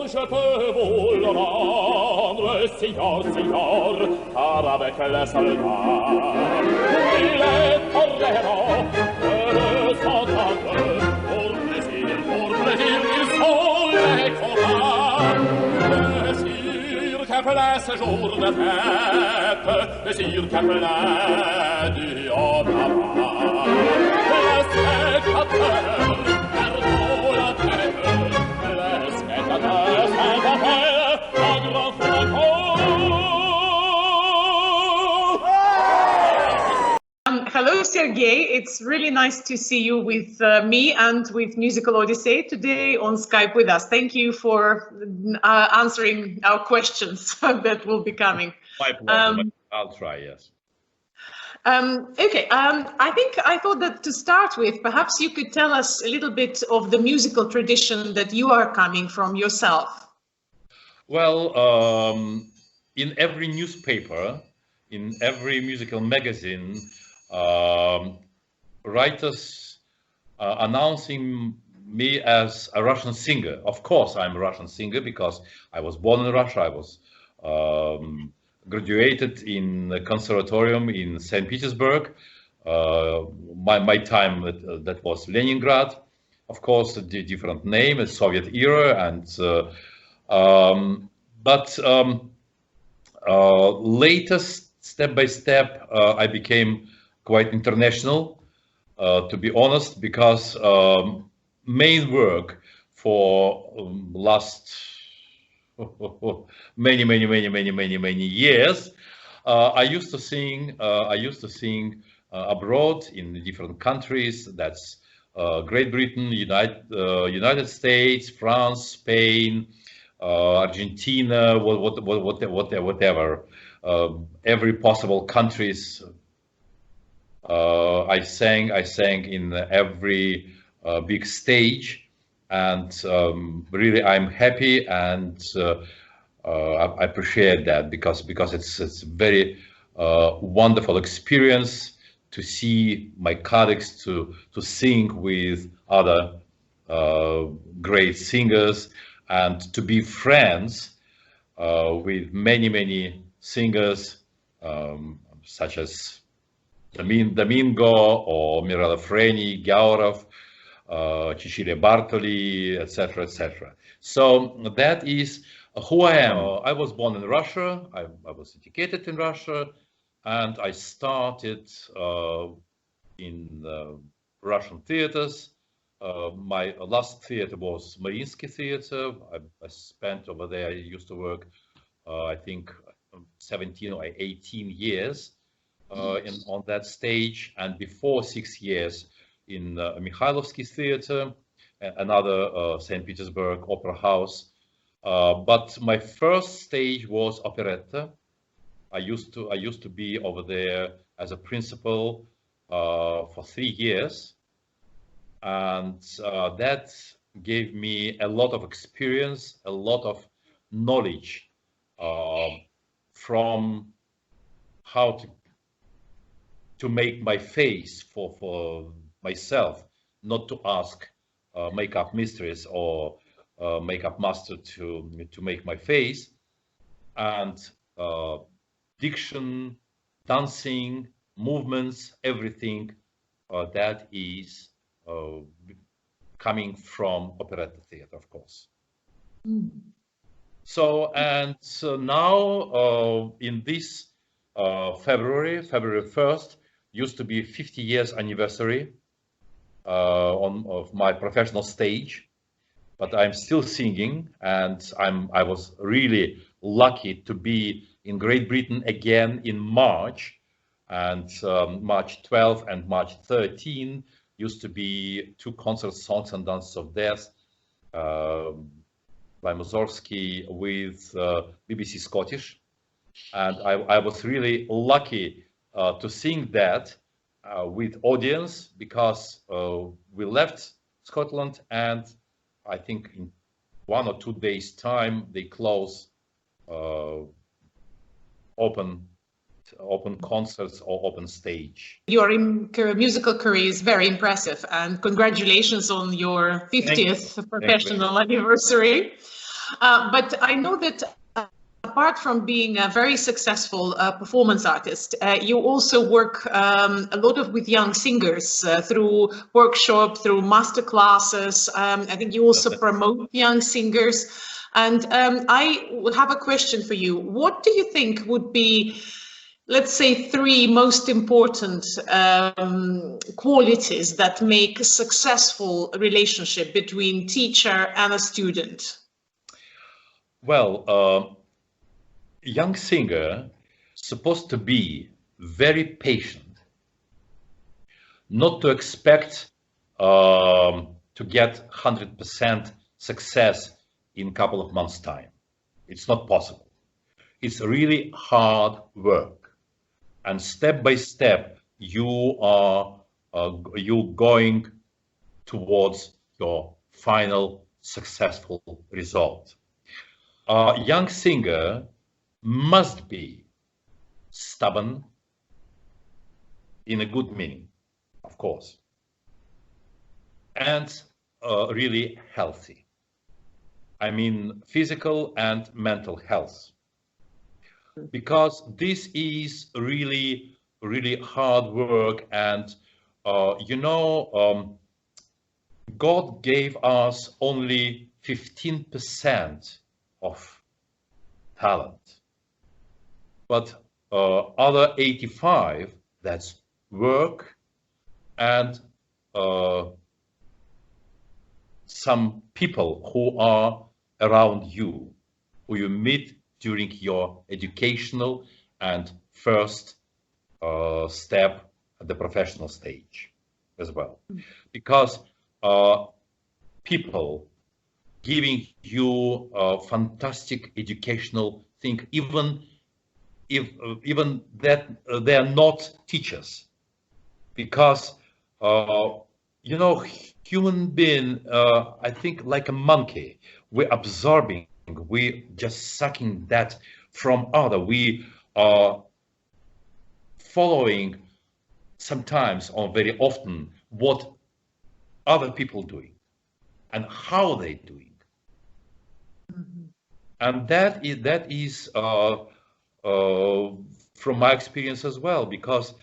Je peux vous le rendre, Seigneur, car avec les soldats, il est tolérant de s'entendre. Pour plaisir, ils sont les combats. Le cirque appelait ce jour de fête, le cirque appelait du haut là-bas. Les spectateurs perdent la tête, les spectateurs s'appellent un grand flacon. Hello, Sergei. It's really nice to see you with me and with Musical Odyssey today on Skype with us. Thank you for answering our questions that will be coming. My pleasure. I'll try, yes. Okay, I thought that to start with, perhaps you could tell us a little bit of the musical tradition that you are coming from yourself. Well, in every newspaper, in every musical magazine, writers announcing me as a Russian singer. Of course, I'm a Russian singer because I was born in Russia. I was graduated in the conservatorium in St. Petersburg. My time that was Leningrad. Of course, a different name, a Soviet era, and later, step by step, I became quite international, to be honest, because main work for last many years, I used to sing abroad in different countries. That's Great Britain, United States, France, Spain, Argentina, whatever, every possible countries. I sang in every big stage, and really I'm happy, and I appreciate that because it's a very wonderful experience to see my colleagues to sing with other great singers, and to be friends with many singers such as Domingo or Mirella Freni, Gaurov, Cecilia Bartoli, etc., etc. So that is who I am. I was born in Russia. I was educated in Russia, and I started in Russian theaters. My last theater was Mariinsky Theater. I spent over there. I used to work, I think, 17 or 18 years on that stage, and before 6 years in Mikhailovsky Theater, another St. Petersburg opera house. But my first stage was operetta. I used to be over there as a principal for 3 years, and that gave me a lot of experience, a lot of knowledge from how to make my face for myself, not to ask makeup mistress or makeup master to make my face, and diction, dancing, movements, everything that is coming from operetta theater, of course. Mm. So now in this February 1st, used to be 50 years anniversary of my professional stage, but I'm still singing, and I was really lucky to be in Great Britain again in March, and March 12 and March 13 used to be 2 concerts, Songs and Dances of Death by Mussorgsky with BBC Scottish, and I was really lucky to sing that, with audience because we left Scotland, and I think in 1 or 2 days time they close open concerts or open stage. Your musical career is very impressive, and congratulations on your 50th professional anniversary. But I know that apart from being a very successful performance artist, you also work a lot with young singers through workshops, through masterclasses. I think you also promote young singers. And I would have a question for you. What do you think would be, let's say, 3 most important qualities that make a successful relationship between teacher and a student? Well, young singer supposed to be very patient, not to expect to get 100% success in a couple of months' time. It's not possible. It's really hard work, and step by step you are going towards your final successful result. A young singer must be stubborn, in a good meaning, of course, and really healthy. I mean physical and mental health, because this is really, really hard work. And God gave us only 15% of talent, but other 85, that's work and some people who are around you, who you meet during your educational and first step at the professional stage as well. Because people giving you a fantastic educational thing, even that they are not teachers, because human being, I think, like a monkey, we're absorbing, we just sucking that from other. We are following sometimes or very often what other people doing and how they doing. And that is from my experience as well, because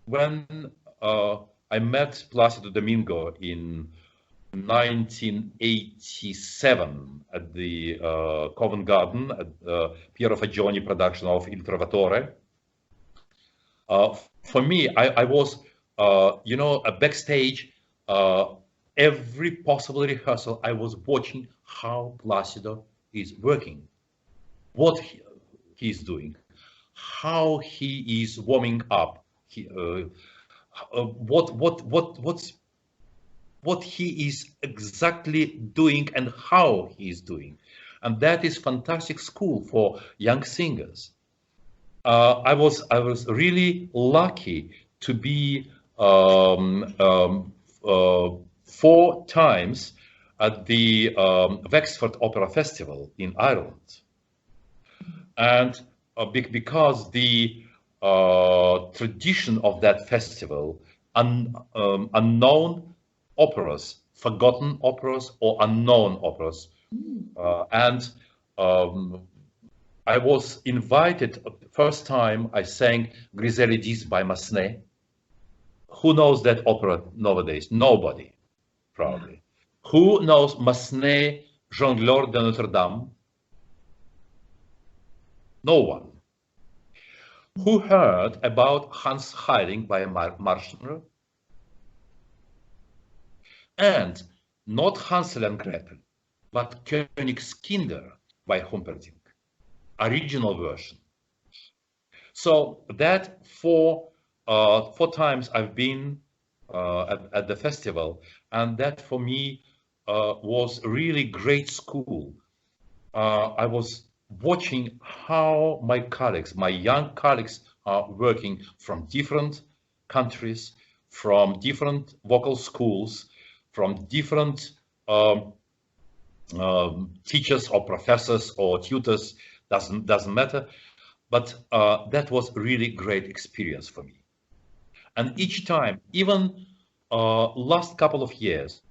when I met Placido Domingo in 1987 at the Covent Garden at Piero Fagioni production of Il Trovatore. For me, I was, a backstage. Every possible rehearsal, I was watching how Placido is working, what he is doing, how he is warming up. What he is exactly doing and how he is doing. And that is fantastic school for young singers. I was really lucky to be 4 times at the Wexford Opera Festival in Ireland. And because the tradition of that festival, unknown operas, forgotten operas or unknown operas. And I was invited, first time I sang Griselidis by Massenet. Who knows that opera nowadays? Nobody, probably. Who knows Massenet, Jongleur de Notre Dame? No one. Who heard about Hans Heiling by Marschner? And not Hansel and Gretel, but Königskinder by Humperdinck, original version. So that 4 times I've been at the festival, and that for me was really great school. I was watching how my young colleagues are working from different countries, from different vocal schools, from different teachers or professors or tutors, doesn't matter. But that was really great experience for me. And each time, even last couple of years,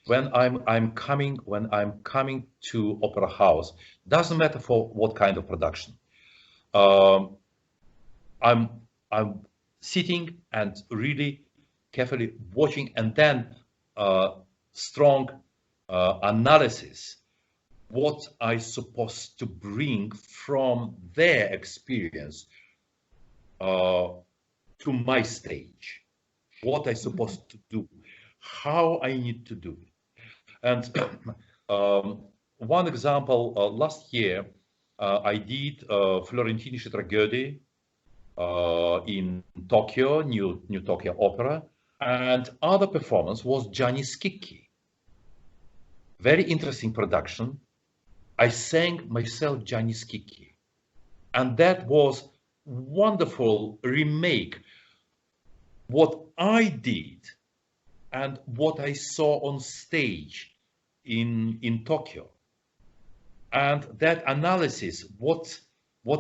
when I'm coming to Opera House, doesn't matter for what kind of production. I'm sitting and really carefully watching, and then strong analysis what I supposed to bring from their experience to my stage, what I supposed to do, how I need to do it. And one example, last year I did Florentinische Tragödie in Tokyo, New Tokyo Opera, and other performance was Gianni Schicchi. Very interesting production. I sang myself Gianni Schicchi, and that was wonderful remake what I did and what I saw on stage in Tokyo. And that analysis, what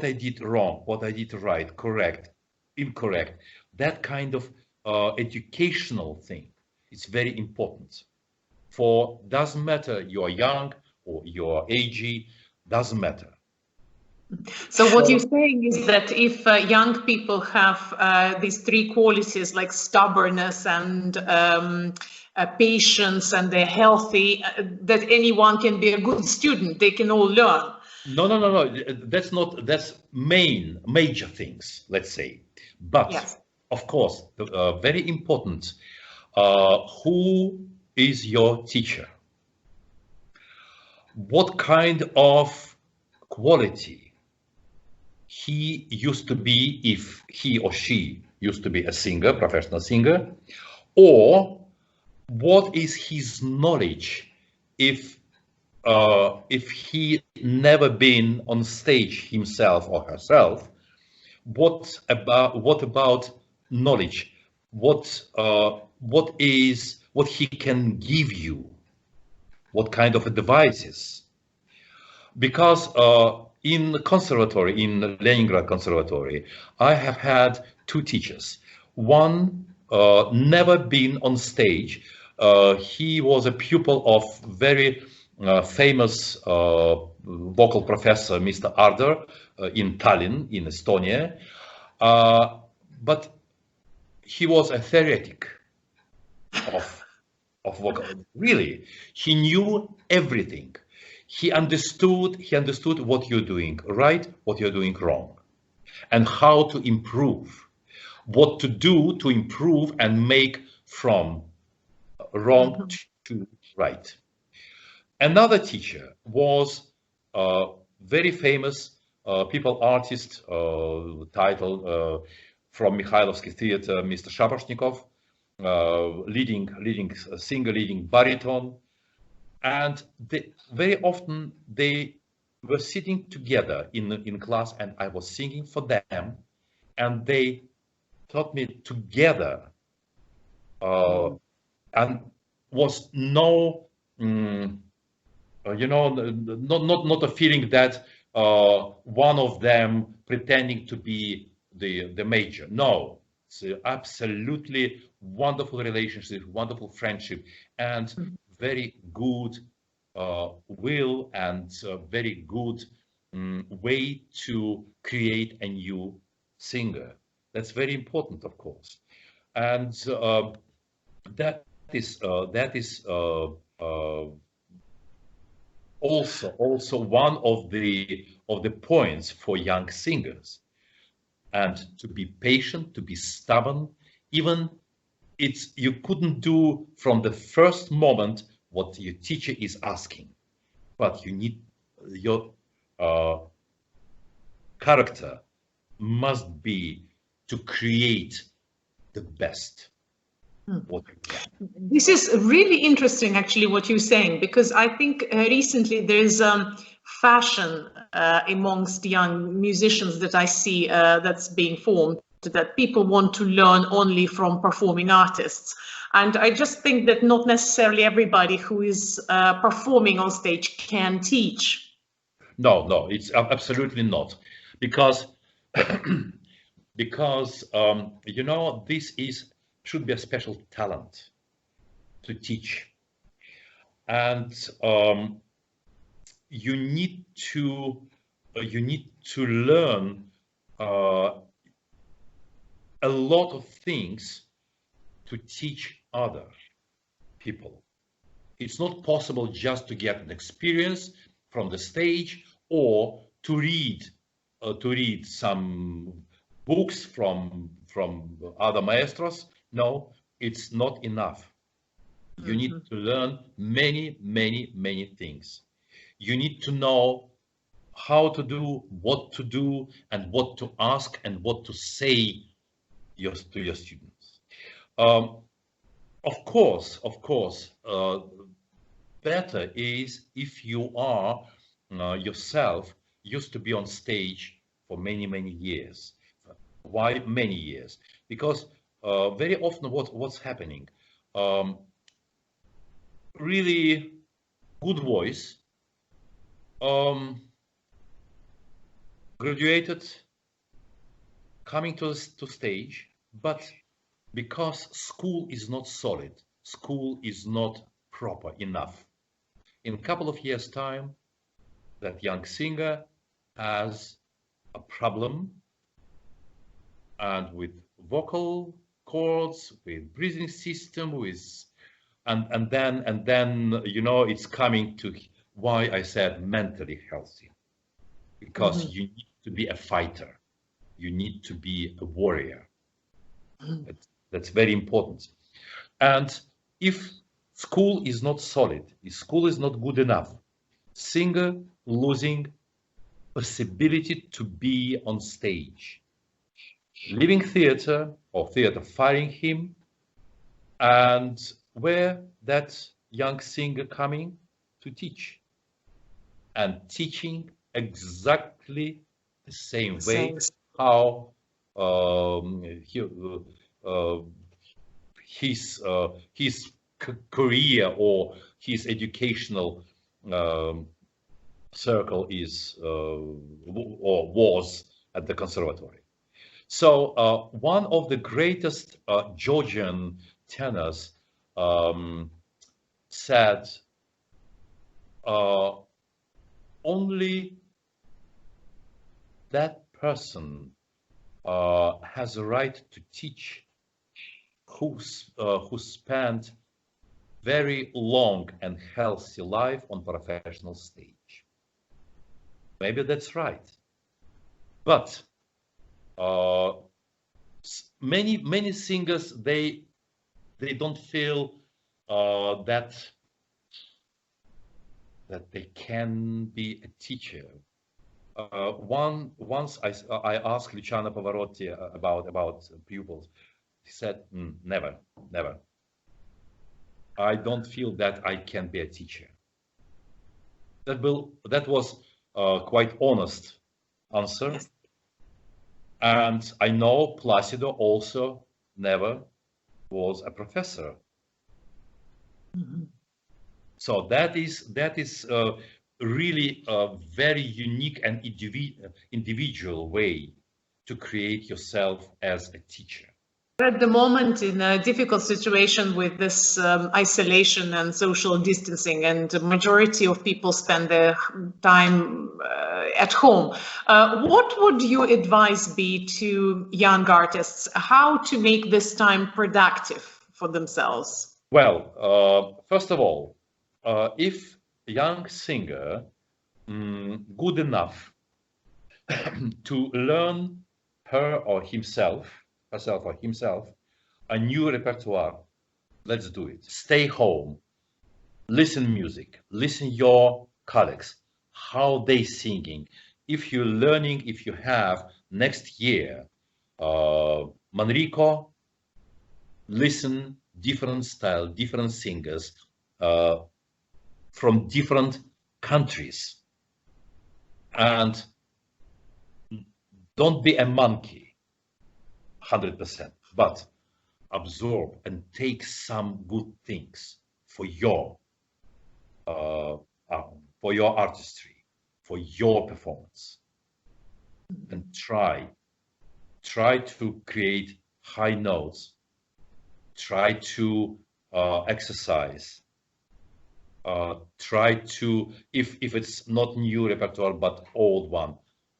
I did wrong, what I did right, correct, incorrect, that kind of educational thing is very important. For doesn't matter you're young or you're aged, doesn't matter. So what you're saying is that if young people have these three qualities like stubbornness and patience, and they're healthy, that anyone can be a good student, they can all learn. No. That's major things, let's say. But yes, of course, very important, who is your teacher? What kind of quality he used to be, if he or she used to be a singer, professional singer, or what is his knowledge if he never been on stage himself or herself? What about knowledge? What he can give you? What kind of advices? Because in the conservatory, in Leningrad Conservatory, I have had two teachers. One never been on stage. He was a pupil of very famous vocal professor, Mr. Arder, in Tallinn, in Estonia. But he was a theoretic of vocal. Really, he knew everything. He understood what you're doing right, what you're doing wrong, and how to improve, what to do to improve and make from wrong to right. Another teacher was very famous people artist, title from Mikhailovsky Theater, Mr. Shaposhnikov, leading singer, leading baritone. And very often they were sitting together in class, and I was singing for them, and they taught me together, and was no, not a feeling that one of them pretending to be the major. No, it's absolutely wonderful relationship, wonderful friendship, and very good will and very good way to create a new singer. That's very important, of course, and that is also one of the points for young singers, and to be patient, to be stubborn, even you couldn't do from the first moment what your teacher is asking, but you need your character must be to create the best. What you can. This is really interesting, actually, what you're saying, because I think recently there is fashion amongst young musicians that I see that's being formed. that people want to learn only from performing artists. And I just think that not necessarily everybody who is performing on stage can teach. No, no, it's absolutely not, because you know, this should be a special talent to teach, and you need to learn a lot of things to teach other people. It's not possible just to get an experience from the stage, or to read some books from other maestros. No, it's not enough. You need to learn many things. You need to know how to do, what to do, and what to ask, and what to say to your students. Of course, better is if you are yourself used to be on stage for many years. Why many years? Because very often what's happening, really good voice, graduated, coming to stage, but because school is not solid, school is not proper enough, in a couple of years' time, that young singer has a problem, and with vocal cords, with breathing system, and then you know, it's coming to why I said mentally healthy, because you need to be a fighter, you need to be a warrior. That's very important. And if school is not solid, if school is not good enough, singer losing possibility to be on stage, leaving theater, or theater firing him, and where that young singer coming to teach, and teaching exactly the same way how his career or his educational circle is or was at the conservatory. So one of the greatest Georgian tenors said, only that person has a right to teach who spent very long and healthy life on professional stage. Maybe that's right, but many singers, they don't feel that they can be a teacher. Once I asked Luciano Pavarotti about pupils. He said, never. I don't feel that I can be a teacher. That was quite honest answer. Yes. And I know Placido also never was a professor. So that is really a very unique and individual way to create yourself as a teacher. At the moment, in a difficult situation with this isolation and social distancing, and the majority of people spend their time at home. What would your advice be to young artists? How to make this time productive for themselves? Well, first of all, if a young singer good enough to learn herself or himself, a new repertoire, let's do it. Stay home, listen music, listen your colleagues, how they singing. If you're learning, if you have next year Manrico, listen different style, different singers from different countries, and don't be a monkey. 100%, but absorb and take some good things for your artistry, for your performance, and try to create high notes, try to exercise, try to, if it's not new repertoire but old one,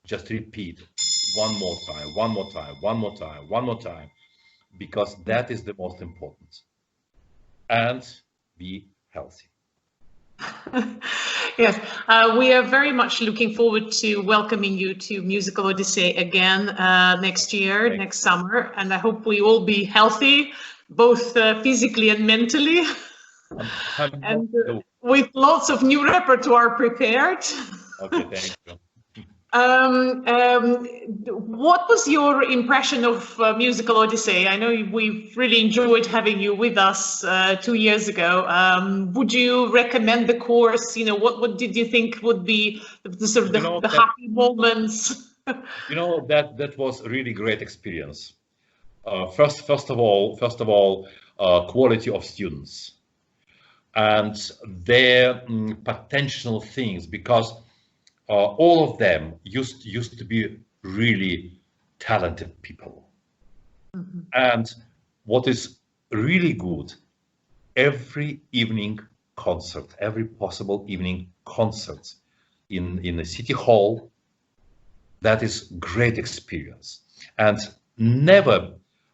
just repeat one more time, one more time, one more time, one more time, because that is the most important. And be healthy. Yes, we are very much looking forward to welcoming you to Musical Odyssey again next year, next summer, and I hope we all be healthy, both physically and mentally, and with lots of new repertoire prepared. Okay, thank you. What was your impression of Musical Odyssey? I know we've really enjoyed having you with us 2 years ago. Would you recommend the course? You know, what did you think would be the sort of the happy moments? You know, that was a really great experience. First of all, quality of students and their potential things, because all of them used to be really talented people. Mm-hmm. And what is really good, every evening concert, every possible evening concert in a city hall, that is great experience. And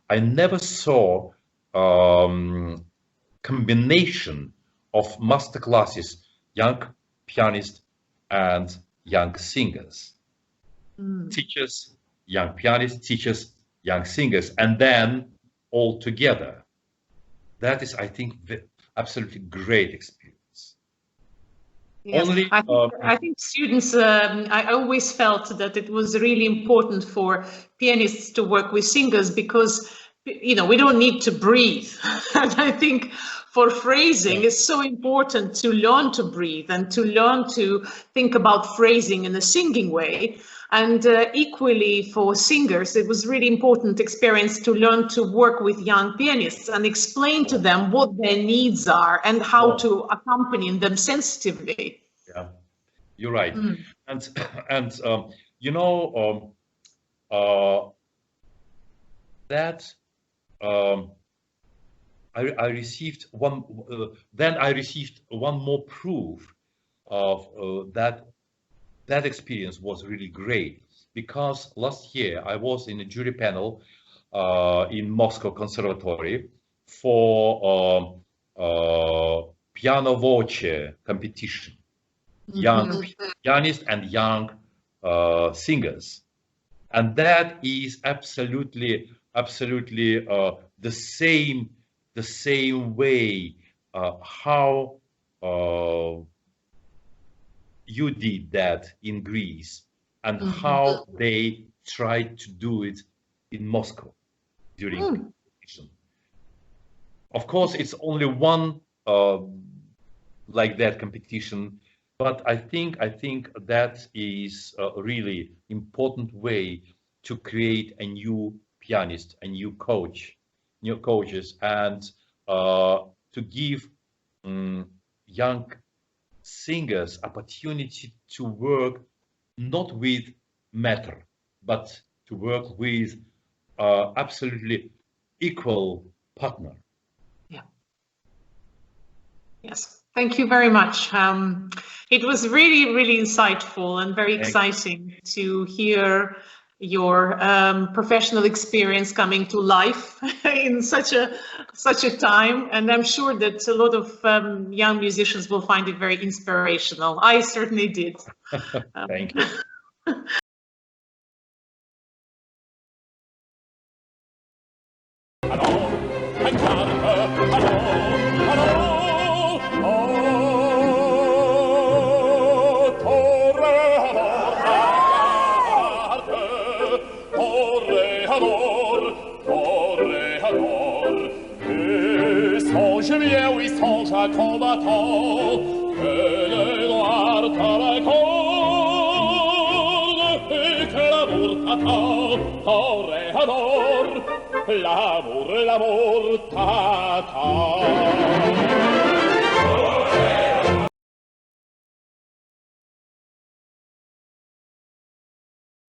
I never saw combination of master classes, young pianists and young singers, teachers, young pianists, teachers, young singers, and then all together. That is, I think, the absolutely great experience. Yes, I think students, I always felt that it was really important for pianists to work with singers because, you know, we don't need to breathe. And I think for phrasing, it's so important to learn to breathe and to learn to think about phrasing in a singing way. And equally for singers, it was really important experience to learn to work with young pianists and explain to them what their needs are and how to accompany them sensitively. Yeah, you're right. And you know, that I received one. Then I received one more proof of that experience was really great, because last year I was in a jury panel in Moscow Conservatory for piano voce competition, young pianists and young singers, and that is absolutely the same way how you did that in Greece and how they tried to do it in Moscow during competition. Of course, it's only one like that competition, but I think that is a really important way to create a new pianist, a new coaches, and to give young singers opportunity to work not with matter, but to work with absolutely equal partner. Yeah. Yes. Thank you very much. It was really, really insightful and very exciting to hear your professional experience coming to life in such a time, and I'm sure that a lot of young musicians will find it very inspirational. I certainly did. Thank you. Combattant que le noir te raccorde et que l'amour t'attend. toreador, l'amour, ta ta.